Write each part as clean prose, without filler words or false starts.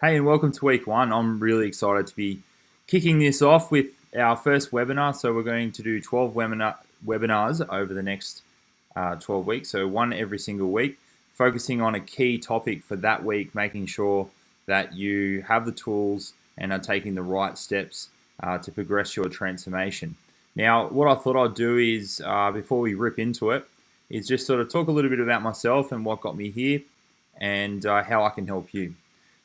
Hey, and welcome to week one. I'm really excited to be kicking this off with our first webinar. So we're going to do 12 webinars over the next 12 weeks. So one every single week, focusing on a key topic for that week, making sure that you have the tools and are taking the right steps to progress your transformation. Now, what I thought I'd do is, before we rip into it, is just sort of talk a little bit about myself and what got me here and how I can help you.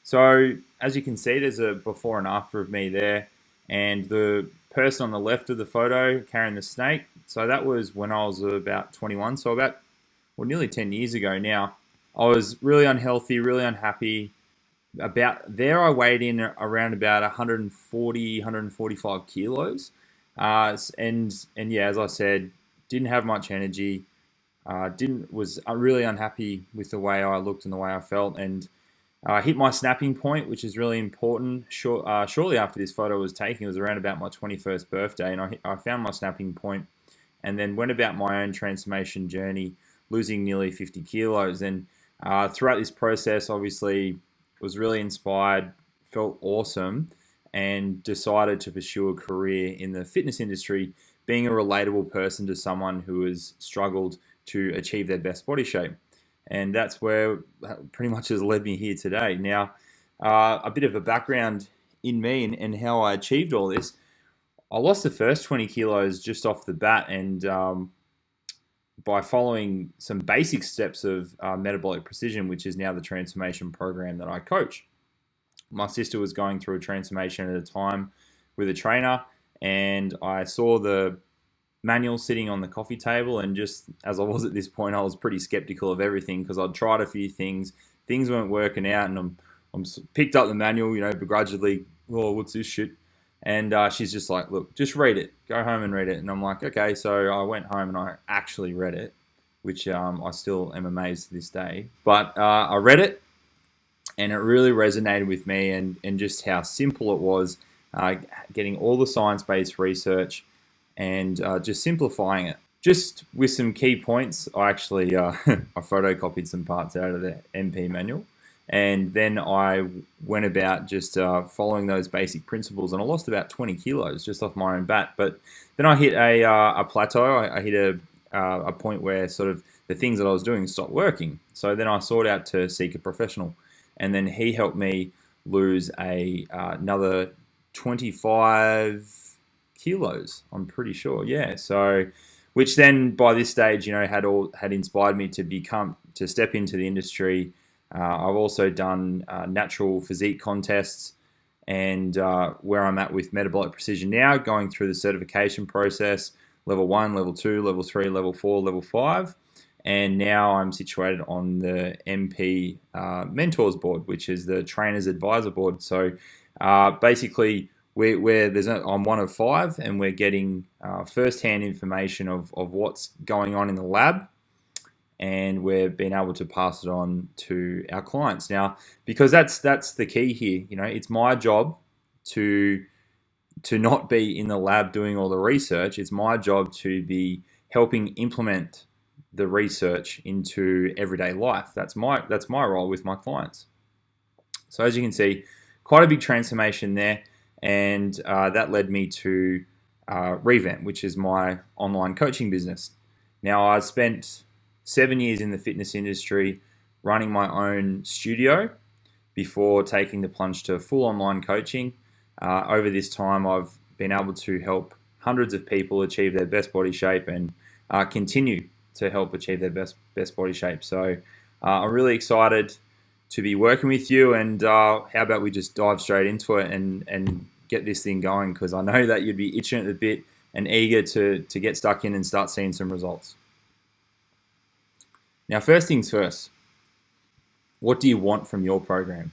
So as you can see, there's a before and after of me there, and the person on the left of the photo carrying the snake. So that was when I was about 21, so nearly 10 years ago now. I was really unhealthy, really unhappy. About there, I weighed in around about 140, 145 kilos, and yeah, as I said, didn't have much energy. Didn't was really unhappy with the way I looked and the way I felt, and hit my snapping point, which is really important. Shortly after this photo was taken, it was around about my 21st birthday, and I found my snapping point and then went about my own transformation journey, losing nearly 50 kilos. And throughout this process, obviously, was really inspired, felt awesome, and decided to pursue a career in the fitness industry, being a relatable person to someone who has struggled to achieve their best body shape. And that's where pretty much has led me here today. Now, a bit of a background in me and how I achieved all this. I lost the first 20 kilos just off the bat, and by following some basic steps of Metabolic Precision, which is now the transformation program that I coach. My sister was going through a transformation at a time with a trainer, and I saw the manual sitting on the coffee table, and just as I was at this point, I was pretty skeptical of everything because I'd tried a few things weren't working out, and I'm picked up the manual, begrudgingly. Oh, what's this shit? And she's just like, look, just read it, go home and read it. And I'm like, okay. So I went home and I actually read it, which I still am amazed to this day. But I read it, and it really resonated with me, and just how simple it was, getting all the science-based research and just simplifying it. Just with some key points, I actually I photocopied some parts out of the MP manual, and then I went about just following those basic principles, and I lost about 20 kilos just off my own bat. But then I hit a plateau. I hit a point where sort of the things that I was doing stopped working. So then I sought out to seek a professional, and then he helped me lose another 25 kilos, I'm pretty sure. Yeah. So, which then by this stage, had inspired me to step into the industry. I've also done natural physique contests, and where I'm at with Metabolic Precision now, going through the certification process, level 1, level 2, level 3, level 4, level 5. And now I'm situated on the MP Mentors Board, which is the Trainers Advisor Board. So basically, I'm one of 5, and we're getting first-hand information of what's going on in the lab, and we're being able to pass it on to our clients now, because that's the key here. It's my job to not be in the lab doing all the research. It's my job to be helping implement the research into everyday life. That's my role with my clients. So as you can see, quite a big transformation there. And that led me to Revamp, which is my online coaching business. Now, I spent 7 years in the fitness industry running my own studio before taking the plunge to full online coaching. Over this time, I've been able to help hundreds of people achieve their best body shape, and continue to help achieve their best body shape. So I'm really excited to be working with you, and how about we just dive straight into it and get this thing going, because I know that you'd be itching at the bit and eager to get stuck in and start seeing some results. Now, first things first, what do you want from your program?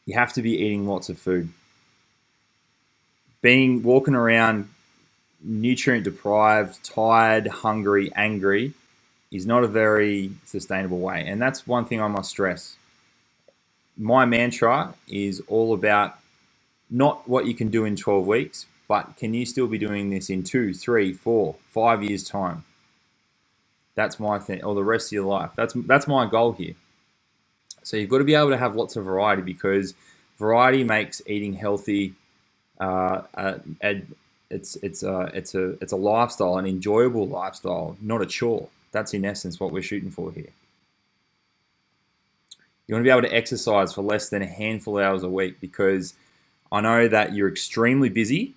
You have to be eating lots of food. Walking around nutrient deprived, tired, hungry, angry is not a very sustainable way. And that's one thing I must stress. My mantra is all about not what you can do in 12 weeks, but can you still be doing this in 2, 3, 4, 5 years' time? That's my thing, or the rest of your life. That's my goal here. So you've got to be able to have lots of variety, because variety makes eating healthy. It's a lifestyle, an enjoyable lifestyle, not a chore. That's in essence what we're shooting for here. You want to be able to exercise for less than a handful of hours a week, because I know that you're extremely busy.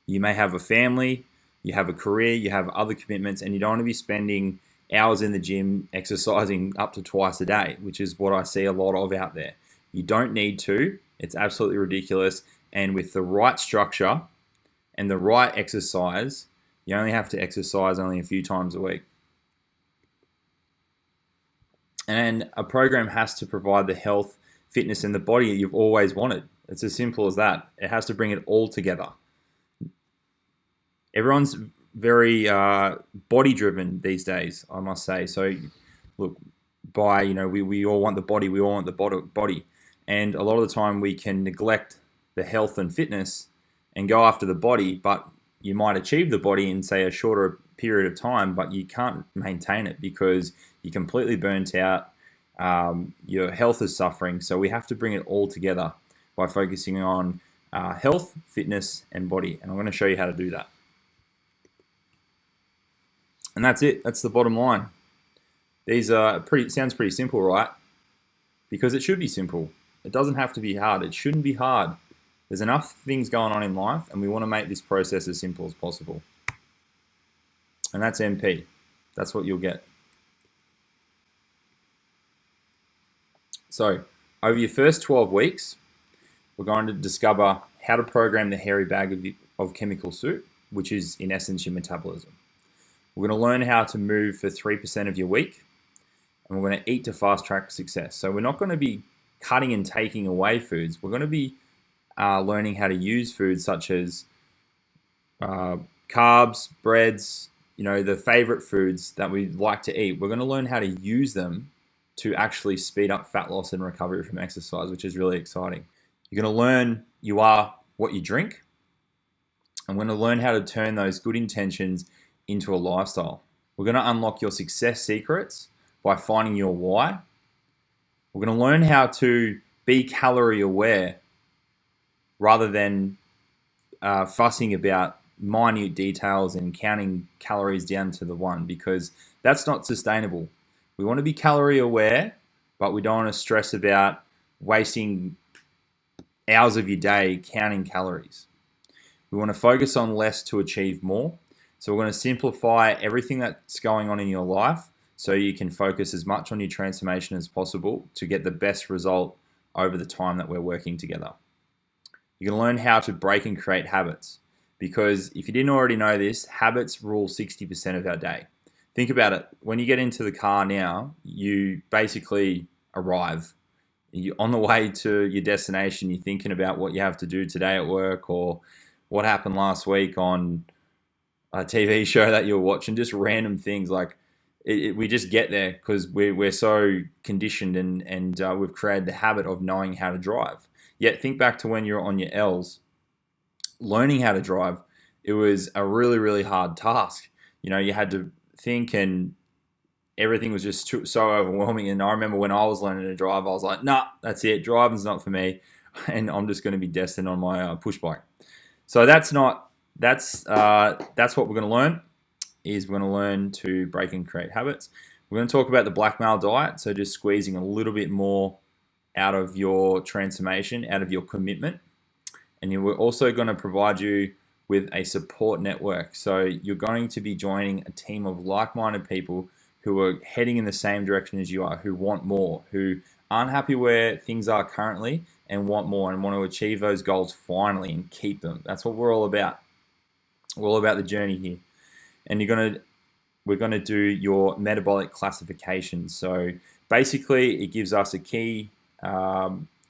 You may have a family, you have a career, you have other commitments, and you don't want to be spending hours in the gym exercising up to twice a day, which is what I see a lot of out there. You don't need to. It's absolutely ridiculous. And with the right structure and the right exercise, you only have to exercise only a few times a week. And a program has to provide the health, fitness, and the body you've always wanted. It's as simple as that. It has to bring it all together. Everyone's very body driven these days, I must say. So, look, we all want the body, we all want the body. And a lot of the time we can neglect the health and fitness and go after the body, but you might achieve the body in, say, a shorter period of time, but you can't maintain it because you're completely burnt out. Your health is suffering. So we have to bring it all together by focusing on health, fitness, and body. And I'm going to show you how to do that. And that's it. That's the bottom line. These sounds pretty simple, right? Because it should be simple. It doesn't have to be hard. It shouldn't be hard. There's enough things going on in life, and we want to make this process as simple as possible. And that's MP. That's what you'll get. So, over your first 12 weeks, we're going to discover how to program the hairy bag of chemical soup, which is in essence your metabolism. We're going to learn how to move for 3% of your week, and we're going to eat to fast track success. So we're not going to be cutting and taking away foods. We're going to be learning how to use foods such as carbs, breads, the favorite foods that we like to eat. We're going to learn how to use them to actually speed up fat loss and recovery from exercise, which is really exciting. You're going to learn you are what you drink. And we're going to learn how to turn those good intentions into a lifestyle. We're going to unlock your success secrets by finding your why. We're going to learn how to be calorie aware rather than fussing about minute details and counting calories down to the one, because that's not sustainable. We want to be calorie aware, but we don't want to stress about wasting hours of your day counting calories. We want to focus on less to achieve more. So we're going to simplify everything that's going on in your life so you can focus as much on your transformation as possible to get the best result over the time that we're working together. You're going to learn how to break and create habits, because if you didn't already know this, habits rule 60% of our day. Think about it. When you get into the car now, you basically arrive. You're on the way to your destination. You're thinking about what you have to do today at work or what happened last week on a TV show that you're watching, just random things. Like we just get there because we're so conditioned and we've created the habit of knowing how to drive. Yet think back to when you're on your L's, learning how to drive. It was a really, really hard task. You had to think, and everything was just so overwhelming. And I remember when I was learning to drive, I was like, nah, that's it. Driving's not for me. And I'm just going to be destined on my push bike. So that's what we're going to learn. We're going to learn to break and create habits. We're going to talk about the blackmail diet. So just squeezing a little bit more out of your transformation, out of your commitment. And we're also going to provide you with a support network. So you're going to be joining a team of like-minded people who are heading in the same direction as you are, who want more, who aren't happy where things are currently and want more and want to achieve those goals finally and keep them. That's what we're all about. We're all about the journey here. And we're going to do your metabolic classification. So basically, it gives us a key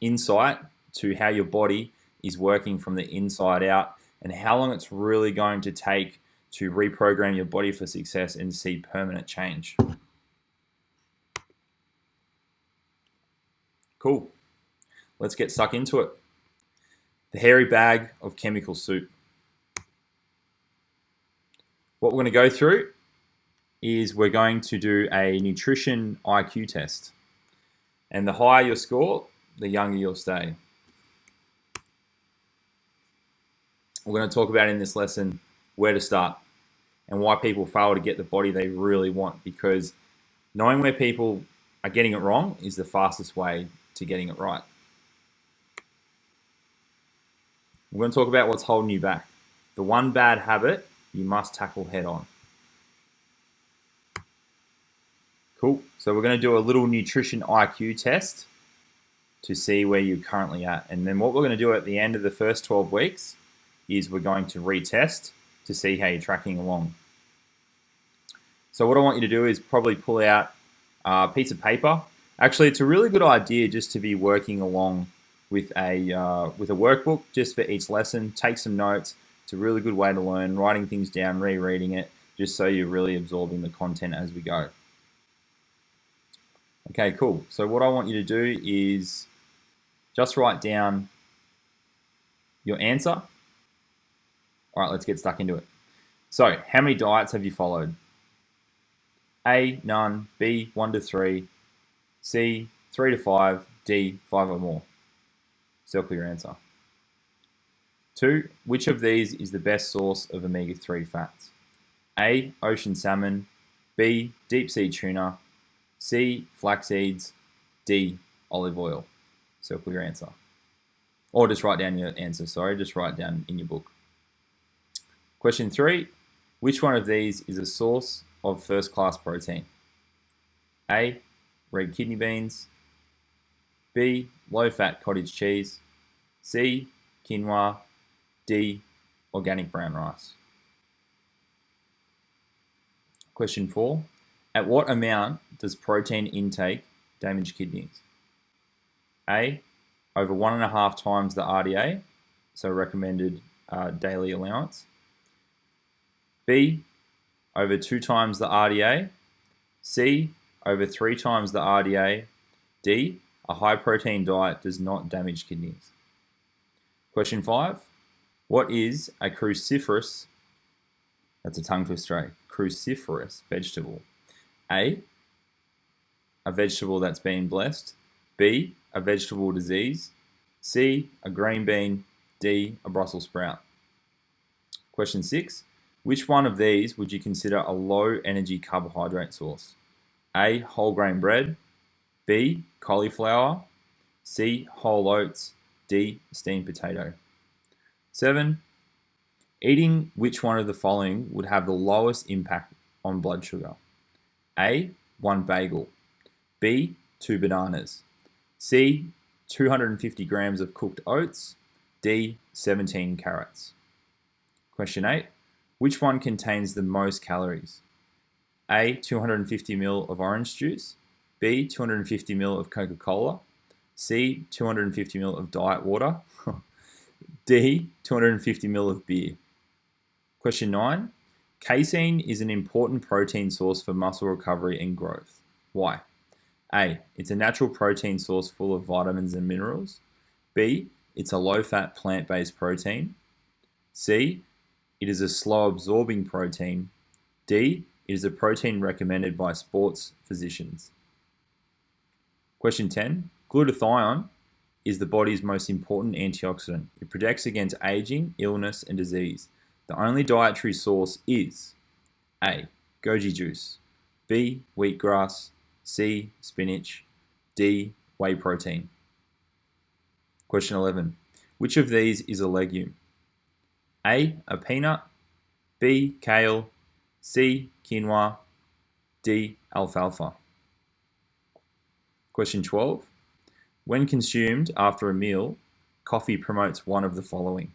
insight to how your body is working from the inside out and how long it's really going to take to reprogram your body for success and see permanent change. Cool. Let's get stuck into it. The hairy bag of chemical soup. What we're going to go through is we're going to do a nutrition IQ test. And the higher your score, the younger you'll stay. We're going to talk about in this lesson where to start and why people fail to get the body they really want, because knowing where people are getting it wrong is the fastest way to getting it right. We're going to talk about what's holding you back. The one bad habit you must tackle head on. Cool. So we're going to do a little nutrition IQ test to see where you're currently at. And then what we're going to do at the end of the first 12 weeks is we're going to retest to see how you're tracking along. So what I want you to do is probably pull out a piece of paper. Actually, it's a really good idea just to be working along with a workbook just for each lesson. Take some notes. It's a really good way to learn, writing things down, rereading it, just so you're really absorbing the content as we go. Okay, cool. So what I want you to do is just write down your answer. All right, let's get stuck into it. So, how many diets have you followed? A, none. B, 1 to 3. C, 3 to 5. D, 5 or more. Circle your answer. 2, which of these is the best source of omega-3 fats? A, ocean salmon. B, deep sea tuna. C, flax seeds. D, olive oil. Circle your answer. Or just write down your answer, just write down in your book. Question 3, which one of these is a source of first-class protein? A, red kidney beans. B, low-fat cottage cheese. C, quinoa. D, organic brown rice. Question 4, at what amount does protein intake damage kidneys? A, over 1.5 times the RDA, so recommended daily allowance. B, over 2 times the RDA. C, over 3 times the RDA. D, a high protein diet does not damage kidneys. Question 5, what is a cruciferous, that's a tongue twister, cruciferous vegetable? A vegetable that's been blessed. B, a vegetable disease. C, a green bean. D, a Brussels sprout. Question 6, which one of these would you consider a low energy carbohydrate source? A, whole grain bread. B, cauliflower. C, whole oats. D, steamed potato. 7, eating which one of the following would have the lowest impact on blood sugar? A, 1 bagel. B, 2 bananas. C, 250 grams of cooked oats. D, 17 carrots. Question 8, which one contains the most calories? A, 250 ml of orange juice. B, 250 ml of Coca-Cola. C, 250 ml of diet water. D, 250 ml of beer. Question 9, casein is an important protein source for muscle recovery and growth. Why? A, it's a natural protein source full of vitamins and minerals. B, it's a low-fat plant-based protein. C, it is a slow-absorbing protein. D, it is a protein recommended by sports physicians. Question 10, glutathione is the body's most important antioxidant. It protects against aging, illness, and disease. The only dietary source is A, goji juice. B, wheatgrass. C, spinach. D, whey protein. Question 11, which of these is a legume? A, a peanut. B, kale. C, quinoa. D, alfalfa. Question 12, when consumed after a meal, coffee promotes one of the following.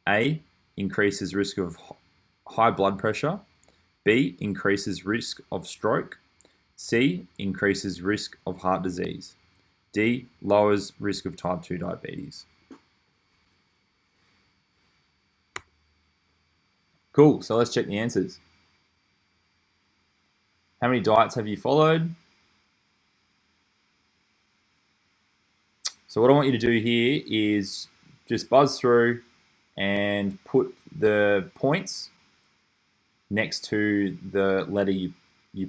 A, increases risk of high blood pressure. B, increases risk of stroke. C, increases risk of heart disease. D, lowers risk of type 2 diabetes. Cool, so let's check the answers. How many diets have you followed? So what I want you to do here is just buzz through and put the points next to the letter you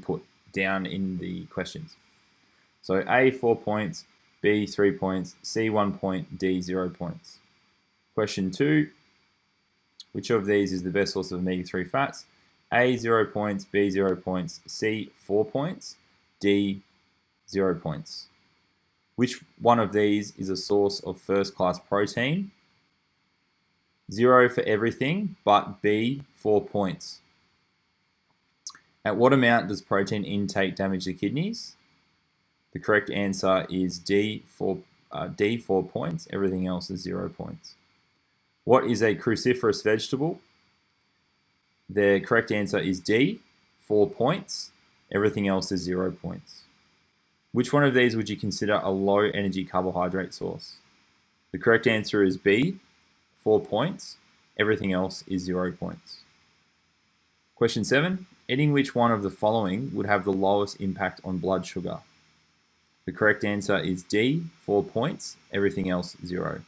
put down in the questions. So A, 4 points, B, 3 points, C, 1 point, D, 0 points. Question 2, which of these is the best source of omega-3 fats? A, 0 points, B, 0 points, C, 4 points, D, 0 points. Which one of these is a source of first-class protein? 0 for everything, but B, 4 points. At what amount does protein intake damage the kidneys? The correct answer is D, 4 points. Everything else is 0 points. What is a cruciferous vegetable? The correct answer is D, 4 points. Everything else is 0 points. Which one of these would you consider a low energy carbohydrate source? The correct answer is B, 4 points. Everything else is 0 points. Question 7. Eating which one of the following would have the lowest impact on blood sugar? The correct answer is D, 4 points. Everything else, 0.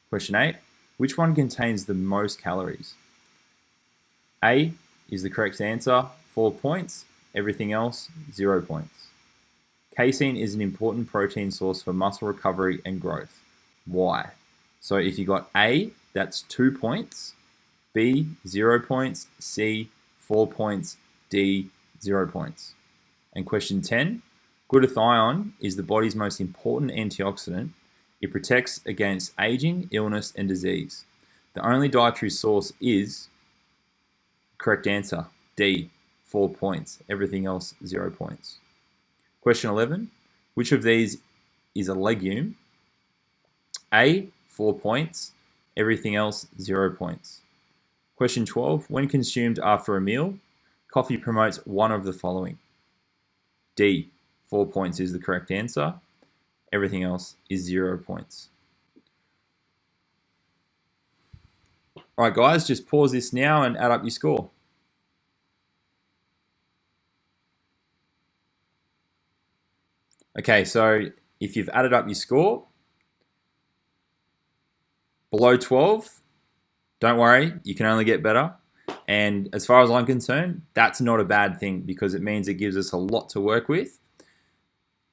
Question 8. Which one contains the most calories? A is the correct answer, 4 points. Everything else, 0 points. Casein is an important protein source for muscle recovery and growth. Why? So if you got A, that's 2 points. B, 0 points. C, 4 points. D, 0 points. And question 10. Glutathione is the body's most important antioxidant. It protects against aging, illness, and disease. The only dietary source is, correct answer, D, 4 points. Everything else, 0 points. Question 11. Which of these is a legume? A, 4 points. Everything else, 0 points. Question 12. When consumed after a meal, coffee promotes one of the following. D, 4 points is the correct answer. Everything else is 0 points. All right, guys, just pause this now and add up your score. Okay, so if you've added up your score, below 12, don't worry, you can only get better. And as far as I'm concerned, that's not a bad thing because it means it gives us a lot to work with.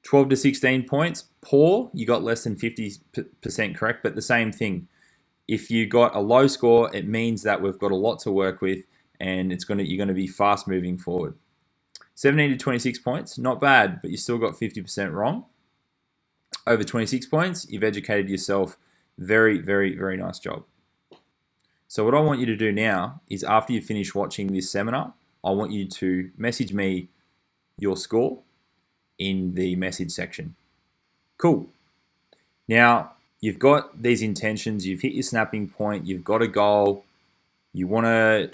12 to 16 points, poor, you got less than 50% correct, but the same thing. If you got a low score, it means that we've got a lot to work with and you're going to be fast moving forward. 17 to 26 points, not bad, but you still got 50% wrong. Over 26 points, you've educated yourself. Very, very, very nice job. So what I want you to do now is after you finish watching this seminar, I want you to message me your score in the message section. Cool. Now, you've got these intentions, you've hit your snapping point, you've got a goal, you want to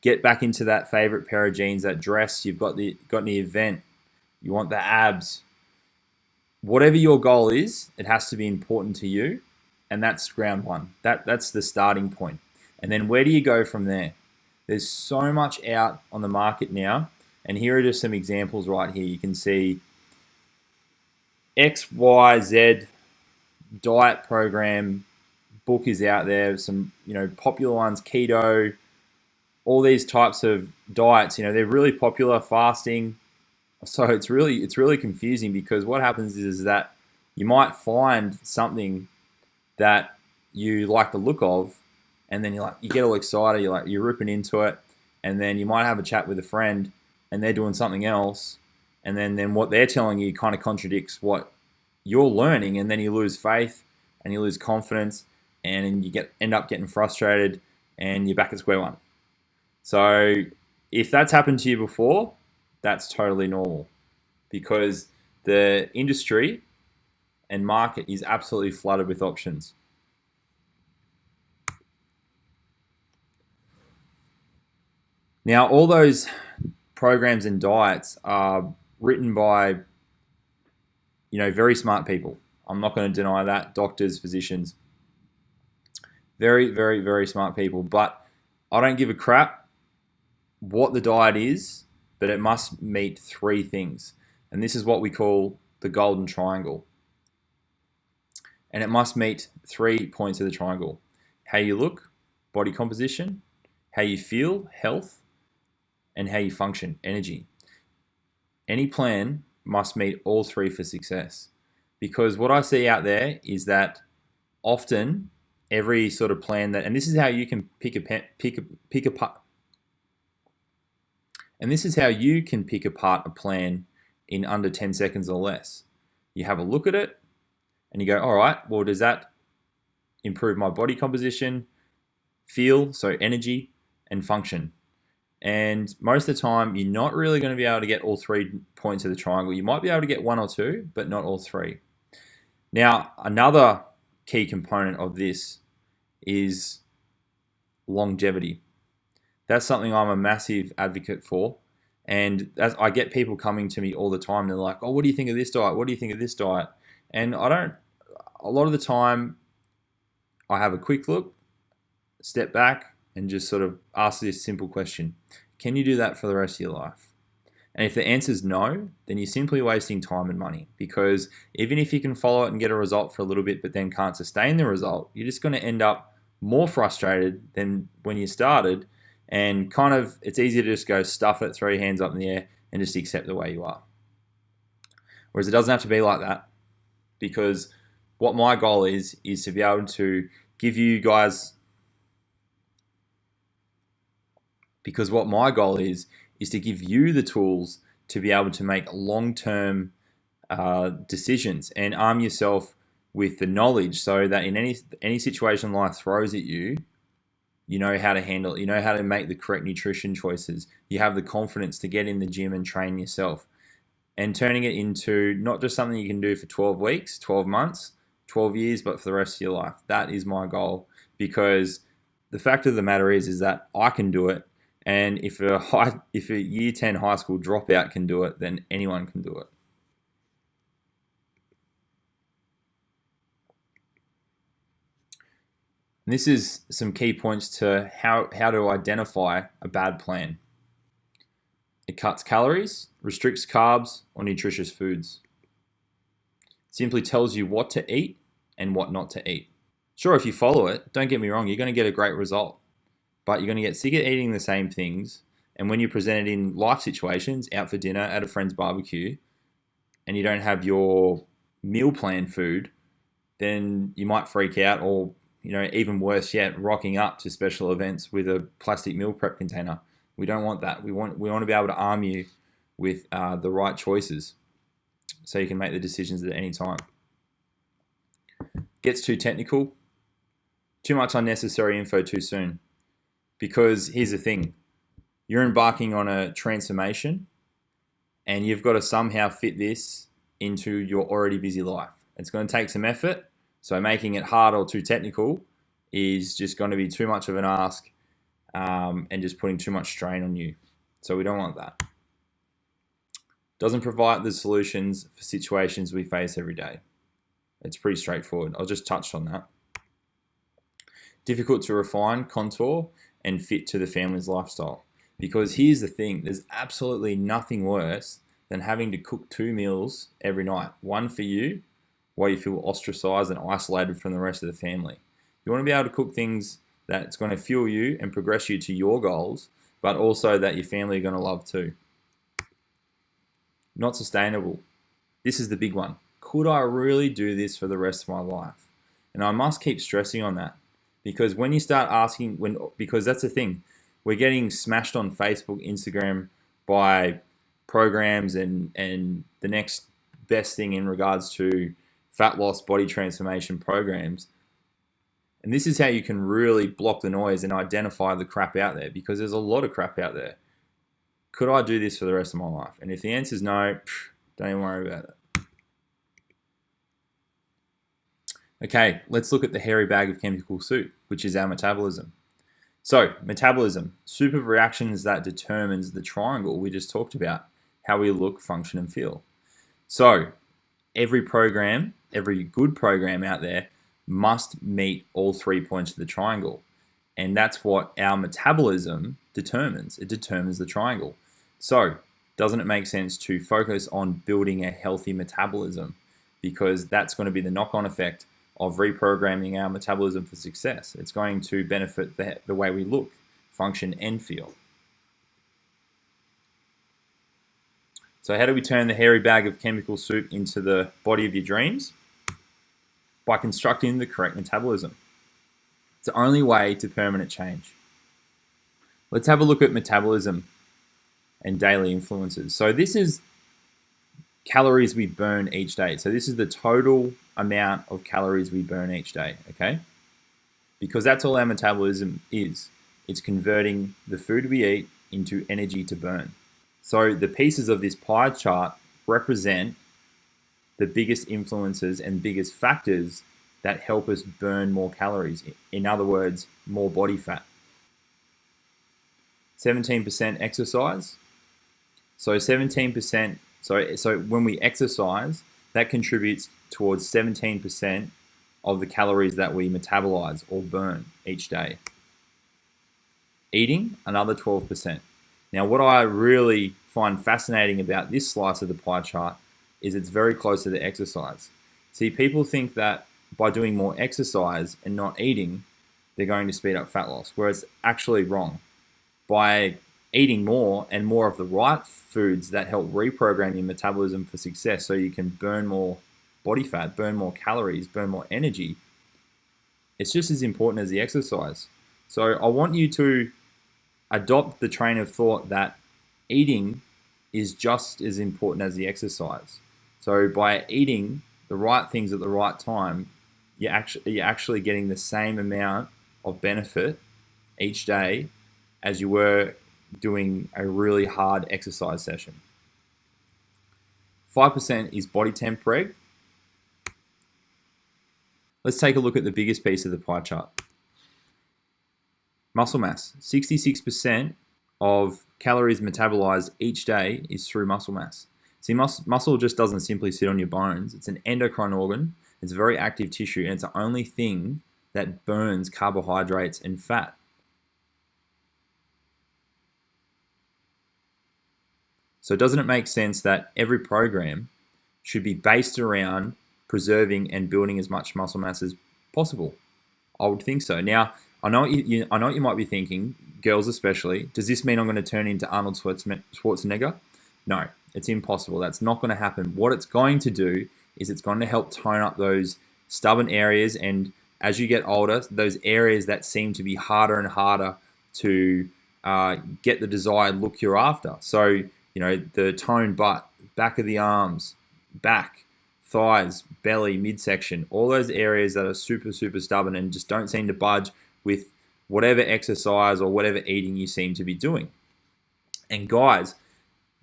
get back into that favorite pair of jeans, that dress, you've got the event, you want the abs. Whatever your goal is, it has to be important to you, and that's round one. That's the starting point. And then where do you go from there? There's so much out on the market now, and here are just some examples right here. You can see X, Y, Z diet program book is out there. Some popular ones, keto, all these types of diets. They're really popular. Fasting. So it's really confusing because what happens is that you might find something that you like the look of, and then you get all excited. You're ripping into it, and then you might have a chat with a friend, and they're doing something else, and then what they're telling you kind of contradicts what you're learning, and then you lose faith and you lose confidence, and you end up getting frustrated, and you're back at square one. So if that's happened to you before, that's totally normal because the industry and market is absolutely flooded with options. Now, all those programs and diets are written by, very smart people. I'm not going to deny that. Doctors, physicians, very, very, very smart people. But I don't give a crap what the diet is, but it must meet 3 things. And this is what we call the golden triangle. And it must meet 3 points of the triangle. How you look, body composition, how you feel, health, and how you function, energy. Any plan must meet all three for success. Because what I see out there is that often every sort of plan that, and this is how you can pick apart, and this is how you can pick apart a plan in under 10 seconds or less. You have a look at it and you go, all right, well, does that improve my body composition, feel, so energy, and function? And most of the time, you're not really going to be able to get all 3 points of the triangle. You might be able to get 1 or 2, but not all 3. Now, another key component of this is longevity. That's something I'm a massive advocate for. And I get people coming to me all the time. They're like, oh, what do you think of this diet? What do you think of this diet? And a lot of the time, I have a quick look, step back, and just sort of ask this simple question. Can you do that for the rest of your life? And if the answer is no, then you're simply wasting time and money, because even if you can follow it and get a result for a little bit but then can't sustain the result, you're just going to end up more frustrated than when you started, and kind of it's easier to just go stuff it, throw your hands up in the air and just accept the way you are. Whereas it doesn't have to be like that, because what my goal is to be able to give you guys, because what my goal is to give you the tools to be able to make long-term decisions and arm yourself with the knowledge so that in any situation life throws at you, you know how to handle it, you know how to make the correct nutrition choices, you have the confidence to get in the gym and train yourself, and turning it into not just something you can do for 12 weeks, 12 months, 12 years, but for the rest of your life. That is my goal, because the fact of the matter is that I can do it. And if a year 10 high school dropout can do it, then anyone can do it. And this is some key points to how to identify a bad plan. It cuts calories, restricts carbs or nutritious foods. It simply tells you what to eat and what not to eat. Sure, if you follow it, don't get me wrong, you're going to get a great result. But you're going to get sick of eating the same things. And when you're presented in life situations, out for dinner, at a friend's barbecue, and you don't have your meal plan food, then you might freak out, or even worse yet, rocking up to special events with a plastic meal prep container. We don't want that. We want to be able to arm you with the right choices so you can make the decisions at any time. Gets too technical, too much unnecessary info too soon. Because here's the thing, you're embarking on a transformation and you've got to somehow fit this into your already busy life. It's going to take some effort, so making it hard or too technical is just going to be too much of an ask, and just putting too much strain on you. So we don't want that. Doesn't provide the solutions for situations we face every day. It's pretty straightforward. I'll just touch on that. Difficult to refine, contour, and fit to the family's lifestyle. Because here's the thing, there's absolutely nothing worse than having to cook 2 meals every night. One for you, while you feel ostracized and isolated from the rest of the family. You want to be able to cook things that's going to fuel you and progress you to your goals, but also that your family are going to love too. Not sustainable. This is the big one. Could I really do this for the rest of my life? And I must keep stressing on that. Because when you start asking, because that's the thing, we're getting smashed on Facebook, Instagram by programs and the next best thing in regards to fat loss, body transformation programs. And this is how you can really block the noise and identify the crap out there, because there's a lot of crap out there. Could I do this for the rest of my life? And if the answer is no, don't even worry about it. Okay, let's look at the hairy bag of chemical soup, which is our metabolism. So, metabolism, soup of reactions that determines the triangle we just talked about, how we look, function, and feel. So, every good program out there must meet all 3 points of the triangle. And that's what our metabolism determines. It determines the triangle. So, doesn't it make sense to focus on building a healthy metabolism? Because that's going to be the knock-on effect of reprogramming our metabolism for success. It's going to benefit the way we look, function, and feel. So how do we turn the hairy bag of chemical soup into the body of your dreams? By constructing the correct metabolism. It's the only way to permanent change. Let's have a look at metabolism and daily influences. So this is calories we burn each day. So this is the total amount of calories we burn each day, okay? Because that's all our metabolism is. It's converting the food we eat into energy to burn. So the pieces of this pie chart represent the biggest influences and biggest factors that help us burn more calories. In other words, more body fat. 17% exercise. So 17%, so when we exercise, that contributes towards 17% of the calories that we metabolize or burn each day. Eating, another 12%. Now, what I really find fascinating about this slice of the pie chart is it's very close to the exercise. See, people think that by doing more exercise and not eating, they're going to speed up fat loss, whereas it's actually wrong. By eating more and more of the right foods that help reprogram your metabolism for success so you can burn more body fat, burn more calories, burn more energy, it's just as important as the exercise. So I want you to adopt the train of thought that eating is just as important as the exercise. So by eating the right things at the right time, you're actually getting the same amount of benefit each day as you were doing a really hard exercise session. 5% is body temp reg. Let's take a look at the biggest piece of the pie chart. Muscle mass. 66% of calories metabolized each day is through muscle mass. See, muscle just doesn't simply sit on your bones. It's an endocrine organ. It's a very active tissue, and it's the only thing that burns carbohydrates and fat. So doesn't it make sense that every program should be based around preserving and building as much muscle mass as possible? I would think so. Now, I know what you might be thinking, girls especially. Does this mean I'm going to turn into Arnold Schwarzenegger? No, it's impossible. That's not going to happen. What it's going to do is it's going to help tone up those stubborn areas, and as you get older, those areas that seem to be harder and harder to get the desired look you're after. So, the toned butt, back of the arms, back, thighs, belly, midsection, all those areas that are super, super stubborn and just don't seem to budge with whatever exercise or whatever eating you seem to be doing. And guys,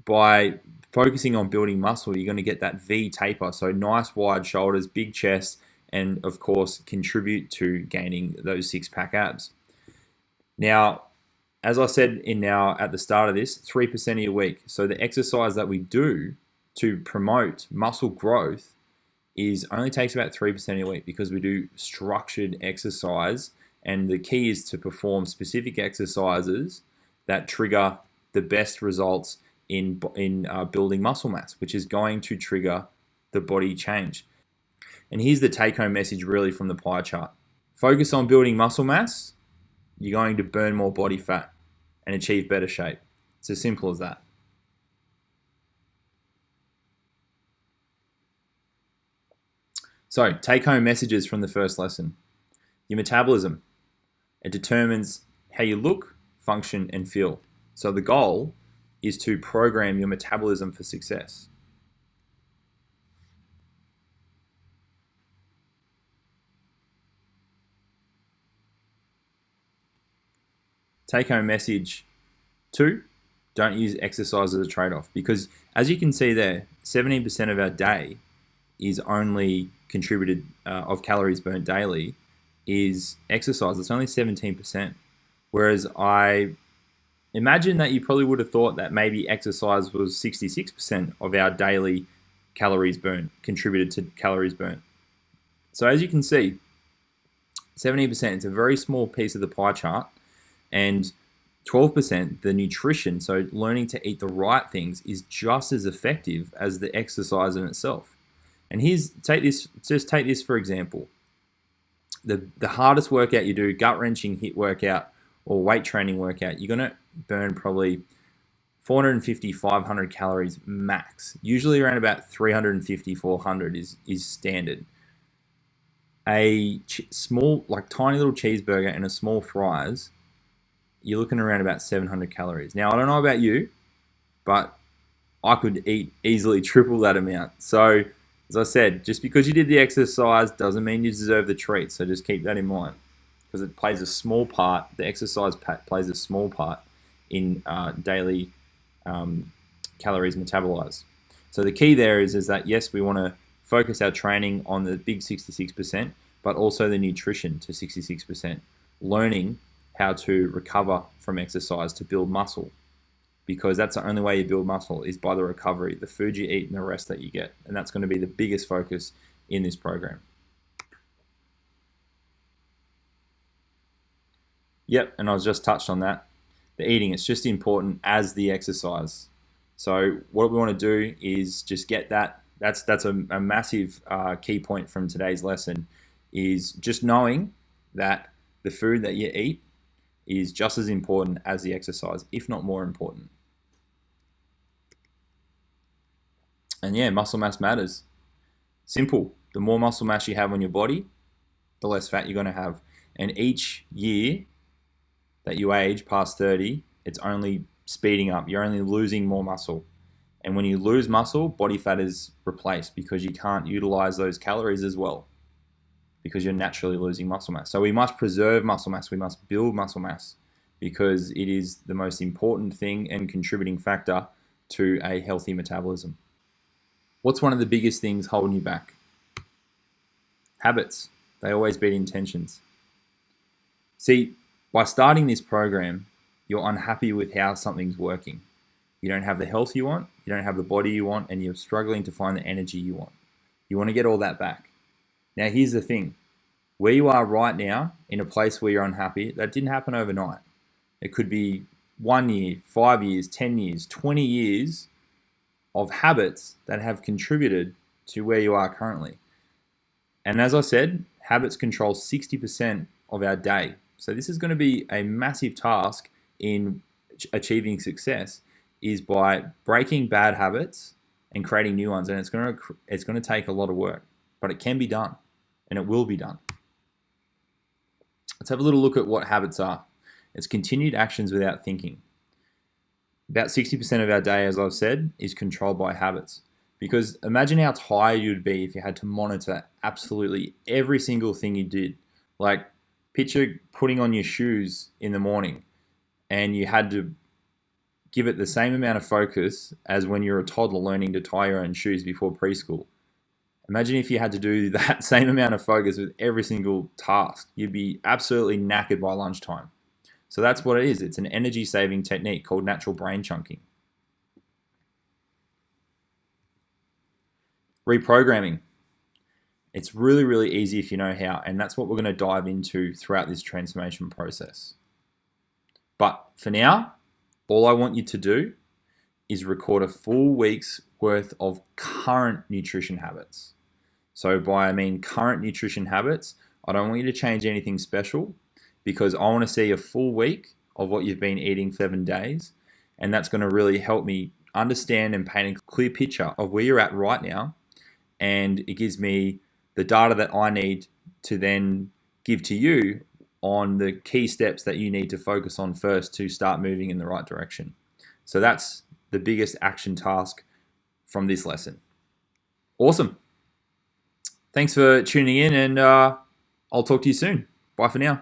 by focusing on building muscle, you're going to get that V taper. So nice wide shoulders, big chest, and of course, contribute to gaining those six-pack abs. Now, as I said at the start of this, 3% of your week. So the exercise that we do to promote muscle growth only takes about 3% of your week, because we do structured exercise, and the key is to perform specific exercises that trigger the best results in building muscle mass, which is going to trigger the body change. And here's the take-home message really from the pie chart. Focus on building muscle mass, you're going to burn more body fat and achieve better shape. It's as simple as that. So, take-home messages from the first lesson. Your metabolism. It determines how you look, function, and feel. So the goal is to program your metabolism for success. Take-home message 2, don't use exercise as a trade-off, because as you can see there, 17% of our day is only contributed of calories burnt daily is exercise. It's only 17%. Whereas I imagine that you probably would have thought that maybe exercise was 66% of our daily calories burnt, contributed to calories burnt. So as you can see, 70%, it's a very small piece of the pie chart, and 12%, the nutrition, so learning to eat the right things, is just as effective as the exercise in itself. And take this for example. The hardest workout you do, gut-wrenching HIIT workout or weight training workout, you're going to burn probably 450, 500 calories max. Usually around about 350, 400 is standard. A small, like tiny little cheeseburger and a small fries, you're looking around about 700 calories. Now, I don't know about you, but I could eat easily triple that amount. So, as I said, just because you did the exercise doesn't mean you deserve the treat. So just keep that in mind, because it plays a small part. The exercise plays a small part in daily calories metabolized. So the key there is that, yes, we want to focus our training on the big 66%, but also the nutrition to 66%, learning how to recover from exercise to build muscle, because that's the only way you build muscle is by the recovery, the food you eat and the rest that you get. And that's going to be the biggest focus in this program. Yep, and I was just touched on that. The eating, it's just important as the exercise. So what we want to do is just get that. That's a massive key point from today's lesson, is just knowing that the food that you eat is just as important as the exercise, if not more important. And yeah, muscle mass matters. Simple. The more muscle mass you have on your body, the less fat you're going to have. And each year that you age past 30, it's only speeding up. You're only losing more muscle. And when you lose muscle, body fat is replaced because you can't utilize those calories as well, because you're naturally losing muscle mass. So we must preserve muscle mass. We must build muscle mass, because it is the most important thing and contributing factor to a healthy metabolism. What's one of the biggest things holding you back? Habits. They always beat intentions. See, by starting this program, you're unhappy with how something's working. You don't have the health you want, you don't have the body you want, and you're struggling to find the energy you want. You want to get all that back. Now, here's the thing. Where you are right now, in a place where you're unhappy, that didn't happen overnight. It could be 1 year, 5 years, 10 years, 20 years of habits that have contributed to where you are currently. And as I said, habits control 60% of our day. So this is going to be a massive task in achieving success, is by breaking bad habits and creating new ones. And it's going to take a lot of work, but it can be done, and it will be done. Let's have a little look at what habits are. It's continued actions without thinking. About 60% of our day, as I've said, is controlled by habits. Because imagine how tired you'd be if you had to monitor absolutely every single thing you did. Like, picture putting on your shoes in the morning and you had to give it the same amount of focus as when you're a toddler learning to tie your own shoes before preschool. Imagine if you had to do that same amount of focus with every single task. You'd be absolutely knackered by lunchtime. So that's what it is. It's an energy-saving technique called natural brain chunking. Reprogramming. It's really, really easy if you know how, and that's what we're going to dive into throughout this transformation process. But for now, all I want you to do is record a full week's worth of current nutrition habits. So by I mean current nutrition habits, I don't want you to change anything special, because I want to see a full week of what you've been eating 7 days. And that's going to really help me understand and paint a clear picture of where you're at right now. And it gives me the data that I need to then give to you on the key steps that you need to focus on first to start moving in the right direction. So that's the biggest action task from this lesson. Awesome. Thanks for tuning in, and I'll talk to you soon. Bye for now.